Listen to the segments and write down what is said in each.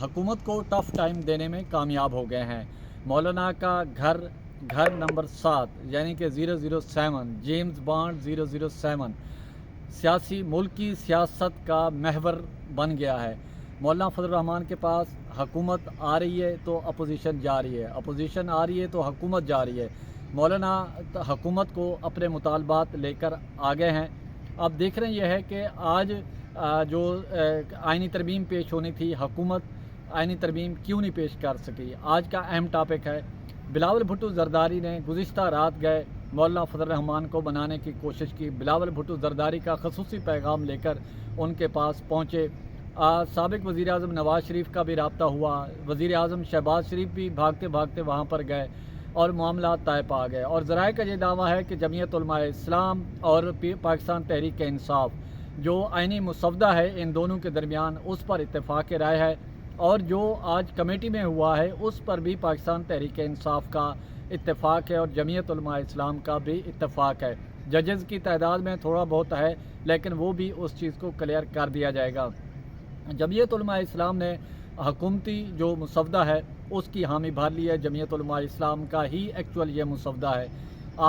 حکومت کو tough time دینے میں کامیاب ہو گئے ہیں۔ مولانا کا گھر نمبر 7 یعنی کہ 007 جیمز بانڈ 007 ملکی سیاست کا محور بن گیا ہے۔ مولانا فضل الرحمان کے پاس حکومت آ رہی ہے تو اپوزیشن جا رہی ہے، اپوزیشن آ رہی ہے تو حکومت جا رہی ہے۔ مولانا حکومت کو اپنے مطالبات لے کر آگے ہیں۔ اب دیکھ رہے ہیں یہ ہے کہ آج جو آئینی ترمیم پیش ہونی تھی، حکومت آئینی ترمیم کیوں نہیں پیش کر سکی۔ آج کا اہم ٹاپک ہے بلاول بھٹو زرداری نے گزشتہ رات گئے مولانا فضل الرحمان کو بنانے کی کوشش کی۔ بلاول بھٹو زرداری کا خصوصی پیغام لے کر ان کے پاس پہنچے۔ سابق وزیر اعظم نواز شریف کا بھی رابطہ ہوا، وزیر اعظم شہباز شریف بھی بھاگتے بھاگتے وہاں پر گئے اور معاملات طے پا گئے۔ اور ذرائع کا یہ دعویٰ ہے کہ جمعیت علماء اسلام اور پاکستان تحریک انصاف جو آئینی مسودہ ہے ان دونوں کے درمیان اس پر اتفاق رائے ہے، اور جو آج کمیٹی میں ہوا ہے اس پر بھی پاکستان تحریک انصاف کا اتفاق ہے اور جمعیت علماء اسلام کا بھی اتفاق ہے۔ ججز کی تعداد میں تھوڑا بہت ہے لیکن وہ بھی اس چیز کو کلیئر کر دیا جائے گا۔ جمعیت علماء اسلام نے حکومتی جو مسودہ ہے اس کی حامی بھر لی ہے۔ جمعیت علماء اسلام کا ہی ایکچول یہ مسودہ ہے۔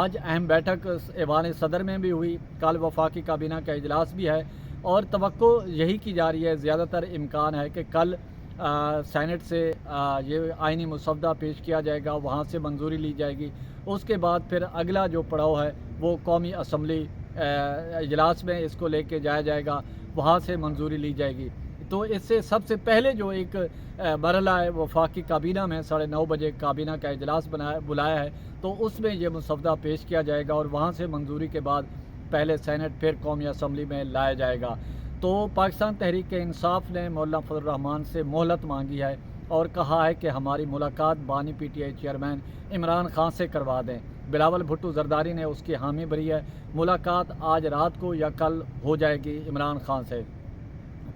آج اہم بیٹھک ایوان صدر میں بھی ہوئی، کل وفاقی کابینہ کا اجلاس بھی ہے اور توقع یہی کی جا رہی ہے، زیادہ تر امکان ہے کہ کل سینٹ سے یہ آئینی مسودہ پیش کیا جائے گا، وہاں سے منظوری لی جائے گی۔ اس کے بعد پھر اگلا جو پڑاؤ ہے وہ قومی اسمبلی اجلاس میں اس کو لے کے جایا جائے گا، وہاں سے منظوری لی جائے گی۔ تو اس سے سب سے پہلے جو ایک مرحلہ ہے وفاقی کابینہ میں 9:30 بجے کابینہ کا اجلاس بلایا ہے، تو اس میں یہ مسودہ پیش کیا جائے گا اور وہاں سے منظوری کے بعد پہلے سینٹ پھر قومی اسمبلی میں لایا جائے گا۔ تو پاکستان تحریک انصاف نے مولانا فضل الرحمان سے مہلت مانگی ہے اور کہا ہے کہ ہماری ملاقات بانی P T I chairman Imran Khan سے کروا دیں۔ بلاول بھٹو زرداری نے اس کی حامی بھری ہے، ملاقات آج رات کو یا کل ہو جائے گی عمران خان سے۔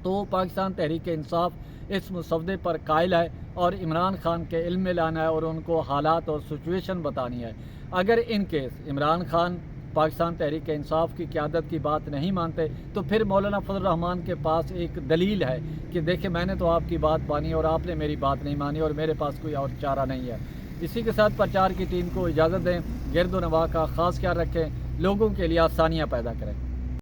تو پاکستان تحریک انصاف اس مسودے پر قائل ہے اور عمران خان کے علم میں لانا ہے اور ان کو حالات اور سچویشن بتانی ہے۔ اگر ان کیس عمران خان پاکستان تحریک انصاف کی قیادت کی بات نہیں مانتے تو پھر مولانا فضل الرحمان کے پاس ایک دلیل ہے کہ دیکھیں میں نے تو آپ کی بات مانی اور آپ نے میری بات نہیں مانی اور میرے پاس کوئی اور چارہ نہیں ہے۔ اسی کے ساتھ پرچار کی ٹیم کو اجازت دیں، گرد و نواح کا خاص خیال رکھیں، لوگوں کے لیے آسانیاں پیدا کریں۔